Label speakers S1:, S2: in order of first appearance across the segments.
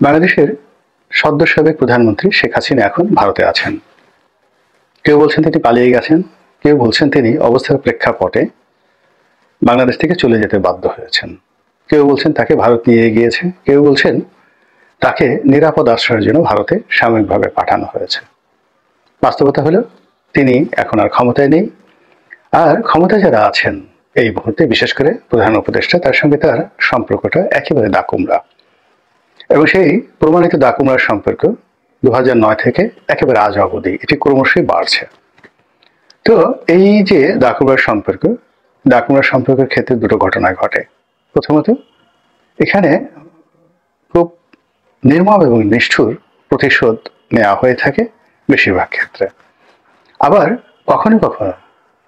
S1: বাংলাদেশের সদ্য সাবেক প্রধানমন্ত্রী শেখ হাসিনা এখন ভারতে আছেন। কেউ বলছেন তিনি পালিয়ে গেছেন, কেউ বলছেন তিনি অবস্থার প্রেক্ষাপটে বাংলাদেশ থেকে চলে যেতে বাধ্য হয়েছেন, কেউ বলছেন তাকে ভারত নিয়ে গিয়েছে, কেউ বলছেন তাকে নিরাপদ আশ্রয়ের জন্য ভারতে সাময়িকভাবে পাঠানো হয়েছে। বাস্তবতা হলো তিনি এখন আর ক্ষমতায় নেই। আর ক্ষমতায় যারা আছেন এই মুহূর্তে, বিশেষ করে প্রধান উপদেষ্টা, তার সঙ্গে তার সম্পর্কটা একেবারে দাকুমড়া। এবং সেই প্রমাণিত দাকুমড়ার সম্পর্ক 2009 থেকে একেবারে আজ অবধি এটি ক্রমশই বাড়ছে। তো এই যে দাকুমড়ার সম্পর্কের ক্ষেত্রে দুটো ঘটনা ঘটে। প্রথমত, এখানে খুব নির্মম এবং নিষ্ঠুর প্রতিশোধ নেওয়া হয়ে থাকে বেশিরভাগ ক্ষেত্রে। আবার কখনো কখনো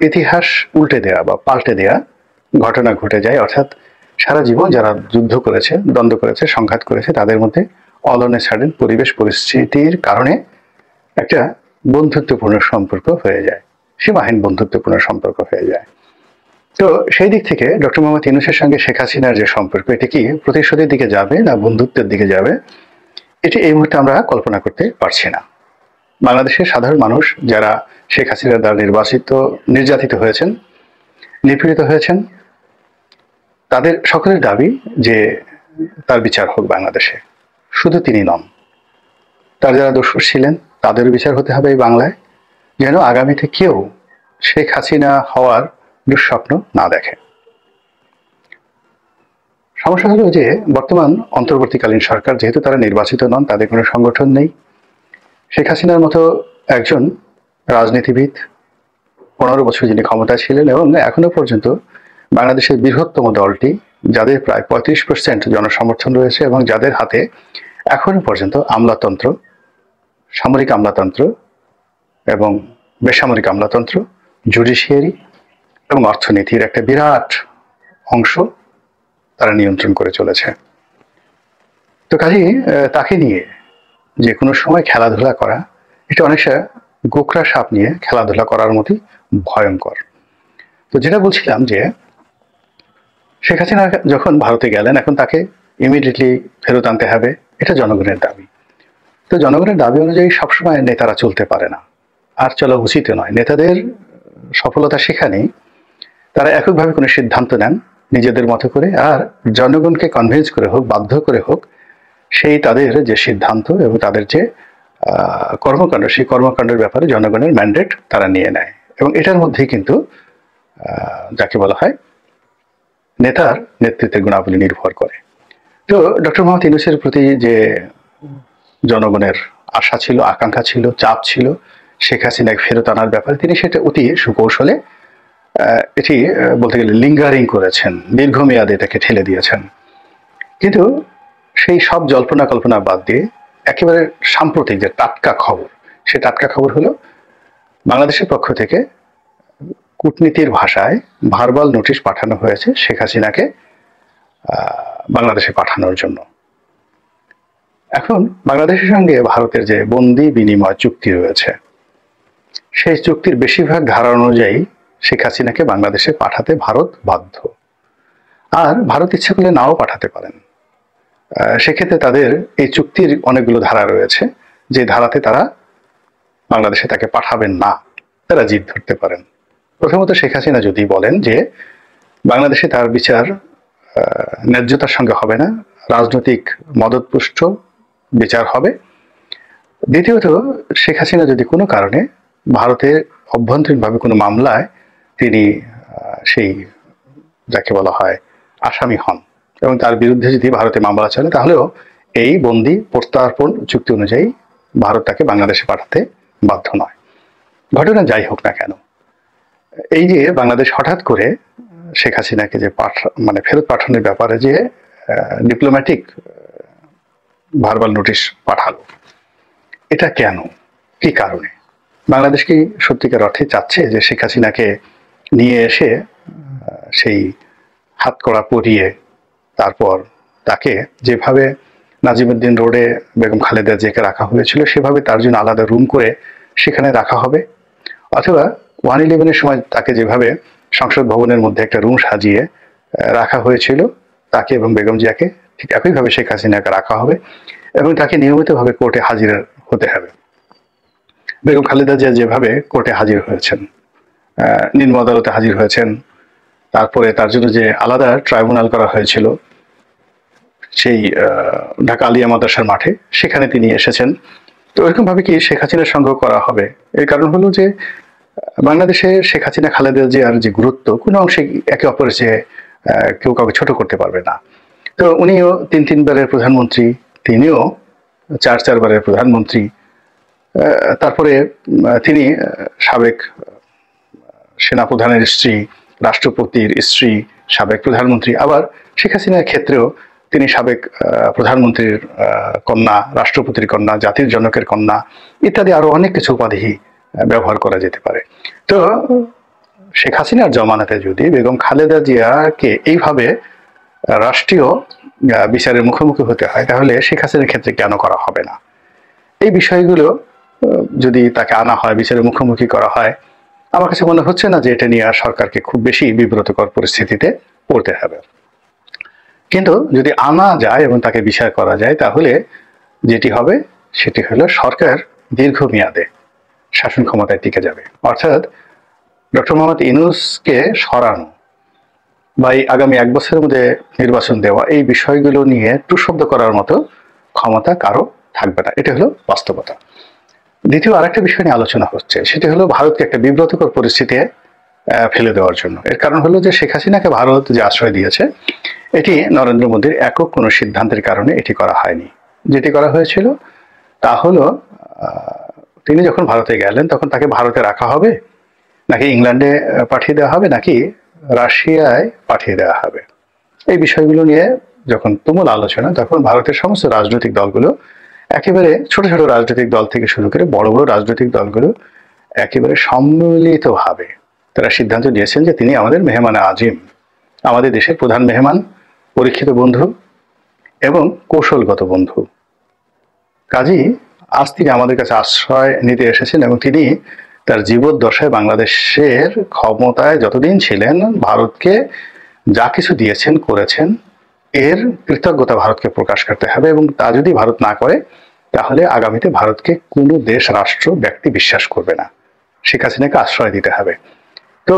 S1: ইতিহাস উল্টে দেয়া বা পাল্টে দেয়া ঘটনা ঘটে যায়, অর্থাৎ সারা জীবন যারা যুদ্ধ করেছে, দ্বন্দ্ব করেছে, সংঘাত করেছে, তাদের মধ্যে অল অন এ সাডেন পরিবেশ পরিস্থিতির কারণে একটা বন্ধুত্বপূর্ণ সম্পর্ক হয়ে যায়, সীমাহীন বন্ধুত্বপূর্ণ সম্পর্ক হয়ে যায়। তো সেই দিক থেকে ডক্টর মোহাম্মদ ইউনূসের সঙ্গে শেখ হাসিনার যে সম্পর্ক, এটি কি প্রতিশোধের দিকে যাবে না বন্ধুত্বের দিকে যাবে, এটি এই মুহূর্তে আমরা কল্পনা করতে পারছি না। বাংলাদেশের সাধারণ মানুষ যারা শেখ হাসিনার দ্বারা নির্যাতিত হয়েছেন, নিপীড়িত হয়েছেন, তাদের সকলের দাবি যে তার বিচার হোক বাংলাদেশে। শুধু তিনি নন, তার যারা দোষর ছিলেন তাদেরও বিচার হতে হবে এই বাংলায়, যেন আগামীতে কেউ শেখ হাসিনা হওয়ার দুঃস্বপ্ন না দেখে। সমস্যা হলো যে বর্তমান অন্তর্বর্তীকালীন সরকার, যেহেতু তারা নির্বাচিত নন, তাদের কোনো সংগঠন নেই। শেখ হাসিনার মতো একজন রাজনীতিবিদ 15 বছর যিনি ক্ষমতায় ছিলেন এবং এখনো পর্যন্ত বাংলাদেশের বৃহত্তম দলটি, যাদের প্রায় 35% জনসমর্থন রয়েছে এবং যাদের হাতে এখনো পর্যন্ত আমলাতন্ত্র, সামরিক আমলাতন্ত্র এবং বেসামরিক আমলাতন্ত্র, জুডিশিয়ারি এবং অর্থনীতির একটা বিরাট অংশ তারা নিয়ন্ত্রণ করে চলেছে। তো কাজেই তাকে নিয়ে যে কোনো সময় খেলাধুলা করা, এটা অনেকটা গোকরা সাপ নিয়ে খেলাধুলা করার মতোই ভয়ঙ্কর। তো যেটা বলছিলাম যে শেখ হাসিনা যখন ভারতে গেলেন, এখন তাকে ইমিডিয়েটলি ফেরত আনতে হবে, এটা জনগণের দাবি। তো জনগণের দাবি অনুযায়ী সবসময় নেতারা চলতে পারে না, আর চলা উচিত নয়। নেতাদের সফলতা সেখানেই তারা এককভাবে কোনো সিদ্ধান্ত নেন নিজেদের মতো করে, আর জনগণকে কনভিন্স করে হোক, বাধ্য করে হোক, সেই তাদের যে সিদ্ধান্ত এবং তাদের যে কর্মকাণ্ড, সেই কর্মকাণ্ডের ব্যাপারে জনগণের ম্যান্ডেট তারা নিয়ে নেয়। এবং এটার মধ্যেই কিন্তু যাকে বলা হয় নেতার নেতৃত্বের গুণাবলী নির্ভর করে। তো ডক্টর মোহাম্মদ ইউনূসের প্রতি যে জনগণের আশা ছিল, আকাঙ্ক্ষা ছিল, চাপ ছিল শেখ হাসিনাকে ফেরত আনার ব্যাপারে, তিনি সেটা অতি সুকৌশলে এটি বলতে গেলে লিঙ্গারিং করেছেন, দীর্ঘমেয়াদে এটাকে ঠেলে দিয়েছেন। কিন্তু সেই সব জল্পনা কল্পনা বাদ দিয়ে একেবারে সাম্প্রতিক যে টাটকা খবর, সে টাটকা খবর হলো বাংলাদেশের পক্ষ থেকে কূটনীতির ভাষায় ভার্বাল নোটিশ পাঠানো হয়েছে শেখ হাসিনাকে বাংলাদেশে পাঠানোর জন্য। এখন বাংলাদেশের সঙ্গে ভারতের যে বন্দি বিনিময় চুক্তি রয়েছে, সেই চুক্তির বেশিরভাগ ধারা অনুযায়ী শেখ হাসিনাকে বাংলাদেশে পাঠাতে ভারত বাধ্য। আর ভারত ইচ্ছে করলে নাও পাঠাতে পারেন। সেক্ষেত্রে তাদের এই চুক্তির অনেকগুলো ধারা রয়েছে, যে ধারাতে তারা বাংলাদেশে তাকে পাঠাবেন না, তারা জিদ ধরতে পারেন। প্রথমত, শেখ হাসিনা যদি বলেন যে বাংলাদেশে তার বিচার ন্যায্যতার সঙ্গে হবে না, রাজনৈতিক মদতপুষ্ট বিচার হবে। দ্বিতীয়ত, শেখ হাসিনা যদি কোনো কারণে ভারতের অভ্যন্তরীণভাবে কোনো মামলায় তিনি সেই যাকে বলা হয় আসামি হন এবং তার বিরুদ্ধে যদি ভারতে মামলা চলে, তাহলেও এই বন্দি প্রত্যার্পণ চুক্তি অনুযায়ী ভারত তাকে বাংলাদেশে পাঠাতে বাধ্য নয়। ঘটনা যাই হোক না কেন, এই যে বাংলাদেশ হঠাৎ করে শেখ হাসিনাকে যে ফেরত পাঠানোর ব্যাপারে যে ডিপ্লোম্যাটিক ভার্বাল নোটিশ পাঠালো, এটা কেন, কি কারণে? বাংলাদেশ কি সত্যিকার অর্থে চাচ্ছে যে শেখ হাসিনাকে নিয়ে এসে সেই হাতকড়া পরিয়ে তারপর তাকে যেভাবে নাজিমুদ্দিন রোডে বেগম খালেদা জিয়াকে রাখা হয়েছিল সেভাবে তার জন্য আলাদা রুম করে সেখানে রাখা হবে? অথবা 1/11-এর সময় তাকে যেভাবে সংসদ ভবনের মধ্যে একটা রুম সাজিয়ে রাখা হয়েছিল তাকে এবং বেগম জিয়াকে, ঠিক একইভাবে শেখ হাসিনাকে রাখা হবে? এবং তাকে নিয়মিতভাবে কোর্টে হাজির হতে হবে। বেগম খালেদা জিয়া যেভাবে কোর্টে হাজির হয়েছেন, নিম্ন আদালতে হাজির হয়েছেন, তারপরে তার জন্য যে আলাদা ট্রাইব্যুনাল করা হয়েছিল সেই ঢাকা আলিয়া মাদ্রাসার মাঠে, সেখানে তিনি এসেছেন। তো ওইরকম ভাবে কি শেখ হাসিনার সঙ্গে করা হবে? এর কারণ হলো যে বাংলাদেশে শেখ হাসিনা খালেদা জিয়ার যে গুরুত্ব, কোনো অংশে একে অপরের চেয়ে কেউ কাউকে ছোট করতে পারবে না। তো উনিও 3-3বারের প্রধানমন্ত্রী, তিনিও 4-4বারের প্রধানমন্ত্রী। তারপরে তিনি সাবেক সেনাপ্রধানের স্ত্রী, রাষ্ট্রপতির স্ত্রী, সাবেক প্রধানমন্ত্রী। আবার শেখ হাসিনার ক্ষেত্রেও তিনি সাবেক প্রধানমন্ত্রীর কন্যা, রাষ্ট্রপতির কন্যা, জাতির জনকের কন্যা ইত্যাদি আরো অনেক কিছু উপাধি ব্যবহার করা যেতে পারে। তো শেখ হাসিনার জমানাতে যদি বেগম খালেদা জিয়াকে এইভাবে রাষ্ট্রীয় বিচারের মুখোমুখি হতে হয়, তাহলে শেখ হাসিনার ক্ষেত্রে কেন করা হবে না? এই বিষয়গুলো যদি তাকে আনা হয়, বিচারের মুখোমুখি করা হয়, আমার কাছে মনে হচ্ছে না যে এটা নিয়ে সরকারকে খুব বেশি বিব্রতকর পরিস্থিতিতে পড়তে হবে। কিন্তু যদি আনা যায় এবং তাকে বিচার করা যায়, তাহলে যেটি হবে সেটি হলো সরকার দীর্ঘমেয়াদে শাসন ক্ষমতায় টিকে যাবে। অর্থাৎ ডক্টর মোহাম্মদ ইউনূসকে সরানো বা এই আগামী 1 বছরের মধ্যে নির্বাচন দেওয়া, এই বিষয়গুলো নিয়ে টুশব্দ করার মতো ক্ষমতা কারো থাকবে না। এটা হলো বাস্তবতা। দ্বিতীয় আরেকটা বিষয় নিয়ে আলোচনা হচ্ছে, সেটি হলো ভারতকে একটা বিব্রতকর পরিস্থিতিতে ফেলে দেওয়ার জন্য। এর কারণ হলো যে শেখ হাসিনাকে ভারত যে আশ্রয় দিয়েছে, এটি নরেন্দ্র মোদীর একক কোনো সিদ্ধান্তের কারণে এটি করা হয়নি। যেটি করা হয়েছিল তা হলো তিনি যখন ভারতে গেলেন, তখন তাকে ভারতে রাখা হবে, নাকি ইংল্যান্ডে পাঠিয়ে দেওয়া হবে, নাকি রাশিয়ায় পাঠিয়ে দেওয়া হবে। এই বিষয়গুলো নিয়ে যখন তুমুল আলোচনা, তখন ভারতের সমস্ত রাজনৈতিক দলগুলো, একেবারে ছোট ছোট রাজনৈতিক দল থেকে শুরু করে বড় বড় রাজনৈতিক দলগুলো একেবারে সম্মিলিতভাবে তারা সিদ্ধান্ত নিয়েছেন যে তিনি আমাদের মেহমান আজিম, আমাদের দেশের প্রধান মেহমান, পরীক্ষিত বন্ধু এবং কৌশলগত বন্ধু। কাজী আজ তিনি আমাদের কাছে আশ্রয় নিতে এসেছেন এবং তিনি তার জীবদ্দশায় বাংলাদেশের ক্ষমতায় যতদিন ছিলেন ভারতকে যা কিছু দিয়েছেন, করেছেন, এর কৃতজ্ঞতা ভারতকে প্রকাশ করতে হবে। এবং তা যদি ভারত না করে, তাহলে আগামীতে ভারতকে কোনো দেশ, রাষ্ট্র, ব্যক্তি বিশ্বাস করবে না। শেখ হাসিনাকে আশ্রয় দিতে হবে। তো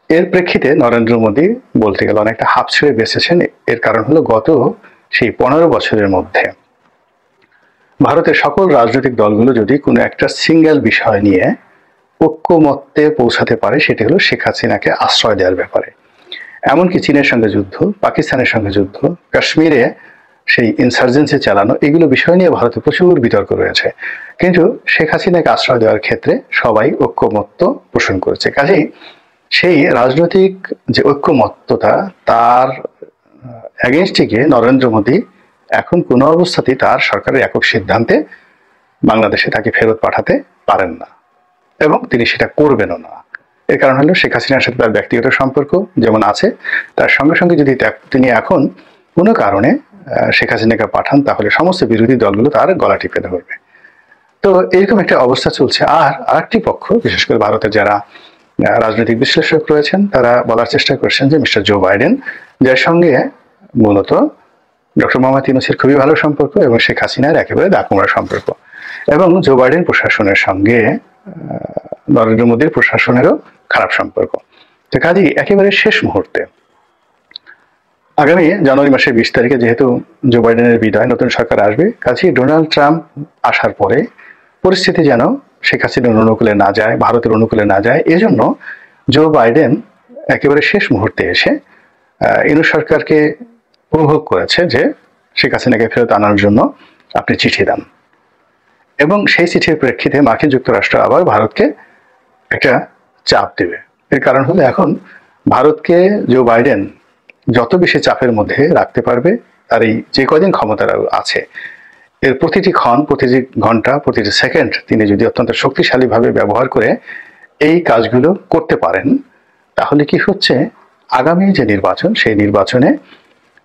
S1: এর প্রেক্ষিতে নরেন্দ্র মোদী বলতে গেলে অনেকটা হাঁপ ছেড়ে বেঁচেছেন। এর কারণ হলো গত সেই 15 বছরের মধ্যে ভারতের সকল রাজনৈতিক দলগুলো যদি কোনো একটা সিঙ্গেল বিষয় নিয়ে ঐক্যমত্যে পৌঁছাতে পারে, সেটি হলো শেখ হাসিনাকে আশ্রয় দেওয়ার ব্যাপারে। এমনকি চীনের সঙ্গে যুদ্ধ, পাকিস্তানের সঙ্গে যুদ্ধ, কাশ্মীরে সেই ইনসার্জেন্সি চালানো, এগুলো বিষয় নিয়ে ভারতে প্রচুর বিতর্ক রয়েছে। কিন্তু শেখ হাসিনাকে আশ্রয় দেওয়ার ক্ষেত্রে সবাই ঐক্যমত্য পোষণ করেছে। কাজেই সেই রাজনৈতিক যে ঐক্যমত্যতা, তার এগেনস্টে গিয়ে নরেন্দ্র মোদী এখন কোনো অবস্থাতেই তার সরকারের একক সিদ্ধান্তে বাংলাদেশে তাকে ফেরত পাঠাতে পারেন না এবং তিনি সেটা করবেনও না। এর কারণ হলো শেখ হাসিনার সাথে তার ব্যক্তিগত সম্পর্ক যেমন আছে, তার সঙ্গে সঙ্গে যদি তিনি এখন কোনো কারণে শেখ হাসিনাকে পাঠান, তাহলে সমস্ত বিরোধী দলগুলো তার গলা টিপে ধরবে। তো এরকম একটা অবস্থা চলছে। আর আরেকটি পক্ষ, বিশেষ করে ভারতের যারা রাজনৈতিক বিশ্লেষক রয়েছেন, তারা বলার চেষ্টা করছেন যে মিস্টার জো বাইডেন, যার সঙ্গে মূলত ডক্টর মোহাম্মদ ইউনূসের খুবই ভালো সম্পর্ক এবং শেখ হাসিনার একেবারে দাকুমড়া সম্পর্ক, এবং জো বাইডেন প্রশাসনের সঙ্গে নরেন্দ্র মোদীর প্রশাসনেরও খারাপ সম্পর্ক। তো কাজেই একেবারে শেষ মুহূর্তে আগামী জানুয়ারি মাসের 20 তারিখে যেহেতু জো বাইডেনের বিদায়, নতুন সরকার আসবে, কাজেই ডোনাল্ড ট্রাম্প আসার পরে পরিস্থিতি যেন শেখ হাসিনার অনুকূলে না যায়, ভারতের অনুকূলে না যায়, এজন্য জো বাইডেন একেবারে শেষ মুহূর্তে এসে ইউনূস সরকারকে প্রভোগ করেছে যে শেখ হাসিনাকে ফেরত আনার জন্য আপনি চিঠি দেন। এবং সেই চিঠির প্রেক্ষিতে মার্কিন যুক্তরাষ্ট্র আবার ভারতকে একটা চাপ দেবে। এর কারণ হলো এখন ভারতকে জো বাইডেন যত বেশি চাপের মধ্যে রাখতে পারবে, তার এই যে কদিন ক্ষমতা আছে, এর প্রতিটি ক্ষণ, প্রতিটি ঘন্টা, প্রতিটি সেকেন্ড তিনি যদি অত্যন্ত শক্তিশালীভাবে ব্যবহার করে এই কাজগুলো করতে পারেন, তাহলে কি হচ্ছে, আগামী যে নির্বাচন, সেই নির্বাচনে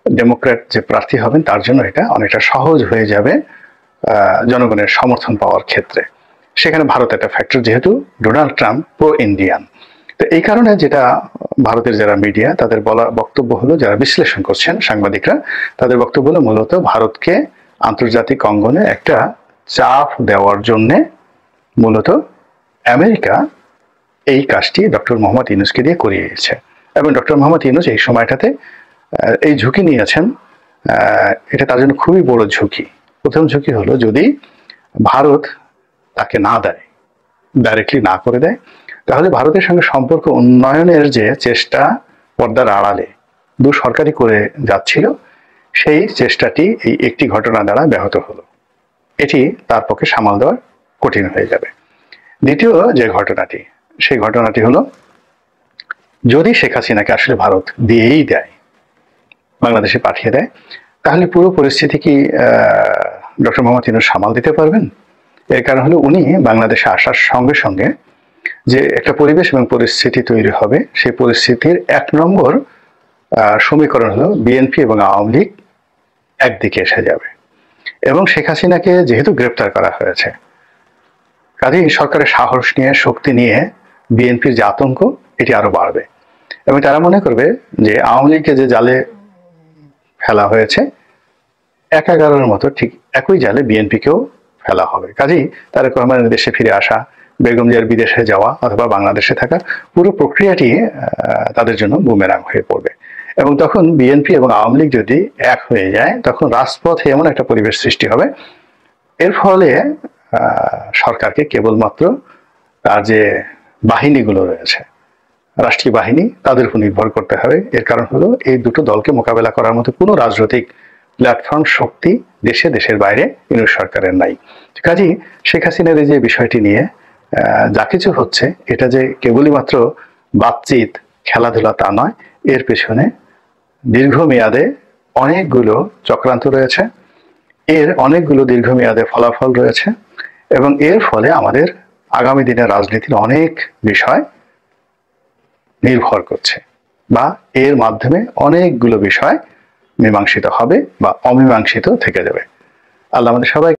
S1: ডেমোক্র্যাট যে প্রার্থী হবেন তার জন্য এটা অনেকটা সহজ হয়ে যাবে জনগণের সমর্থন পাওয়ার ক্ষেত্রে। সেখানে ভারত একটা ফ্যাক্টর, যেহেতু ডোনাল্ড ট্রাম্প প্রো ইন্ডিয়ান। তো এই কারণে যেটা ভারতের যারা মিডিয়া, তাদের বলা বক্তব্য হলো, যারা বিশ্লেষণ করছেন সাংবাদিকরা, তাদের বক্তব্য হলো মূলত ভারতকে আন্তর্জাতিক অঙ্গনে একটা চাপ দেওয়ার জন্যে মূলত আমেরিকা এই কাজটি ডক্টর মোহাম্মদ ইউনূসকে দিয়ে করিয়েছে। এবং ডক্টর মোহাম্মদ ইউনূস এই সময়টাতে এই ঝুঁকি নিয়েছেন। এটা তার জন্য খুবই বড় ঝুঁকি। প্রথম ঝুঁকি হলো যদি ভারত তাকে না দেয়, ডাইরেক্টলি না করে দেয়, তাহলে ভারতের সঙ্গে সম্পর্ক উন্নয়নের যে চেষ্টা পর্দার আড়ালে দু সরকারই করে যাচ্ছিল, সেই চেষ্টাটি এই একটি ঘটনা দ্বারা ব্যাহত হলো। এটি তার পক্ষে সামাল দেওয়া কঠিন হয়ে যাবে। দ্বিতীয় যে ঘটনাটি, সেই ঘটনাটি হলো যদি শেখ হাসিনাকে আসলে ভারত দিয়েই দেয়, বাংলাদেশে পাঠিয়ে দেয়, তাহলে পুরো পরিস্থিতি কি ডক্টর মোহাম্মদ ইউনূস সামাল দিতে পারবেন? এর কারণ হলো উনি বাংলাদেশে আসার সঙ্গে সঙ্গে যে একটা পরিবেশ এবং পরিস্থিতি তৈরি হবে, সেই পরিস্থিতির 1 নম্বর সমীকরণ হলো বিএনপি এবং আওয়ামী লীগ একদিকে এসে যাবে। এবং শেখ হাসিনাকে যেহেতু গ্রেপ্তার করা হয়েছে, কাজেই সরকারের সাহস নিয়ে, শক্তি নিয়ে বিএনপির যে আতঙ্ক, এটি আরো বাড়বে। এবং তারা মনে করবে যে আওয়ামী লীগকে যে জালে ফেলা হয়েছে, 11-11 মতো ঠিক একই জালে বিএনপিকেও ফেলা হবে। কাজেই তারেক রহমানের দেশে ফিরে আসা, বেগম জিয়ার বিদেশে যাওয়া অথবা বাংলাদেশে থাকা, পুরো প্রক্রিয়াটি তাদের জন্য বুমেরাং হয়ে পড়বে। এবং তখন বিএনপি এবং আওয়ামী লীগ যদি এক হয়ে যায়, তখন রাজপথে এমন একটা পরিবেশ সৃষ্টি হবে, এর ফলে সরকারকে কেবলমাত্র তার যে বাহিনীগুলো রয়েছে, রাষ্ট্রীয় বাহিনী, তাদের উপর নির্ভর করতে হবে। এর কারণ হলো এই দুটো দলকে মোকাবেলা করার মতো কোনো রাজনৈতিক প্ল্যাটফর্ম, শক্তি দেশের বাইরে ইউনূস সরকারের নাই। কাজেই শেখ হাসিনার এই যে বিষয়টি নিয়ে যা কিছু হচ্ছে, এটা যে কেবলই মাত্র বাতচিত, খেলাধুলা তা নয়, এর পেছনে দীর্ঘমেয়াদে অনেকগুলো চক্রান্ত রয়েছে, এর অনেকগুলো দীর্ঘমেয়াদে ফলাফল রয়েছে। এবং এর ফলে আমাদের আগামী দিনের রাজনীতির অনেক বিষয় নির্ভর করছে, বা এর মাধ্যমে অনেকগুলো বিষয় মীমাংসিত হবে বা অমীমাংসিত থেকে যাবে। আল্লাহ আমাদের সবাই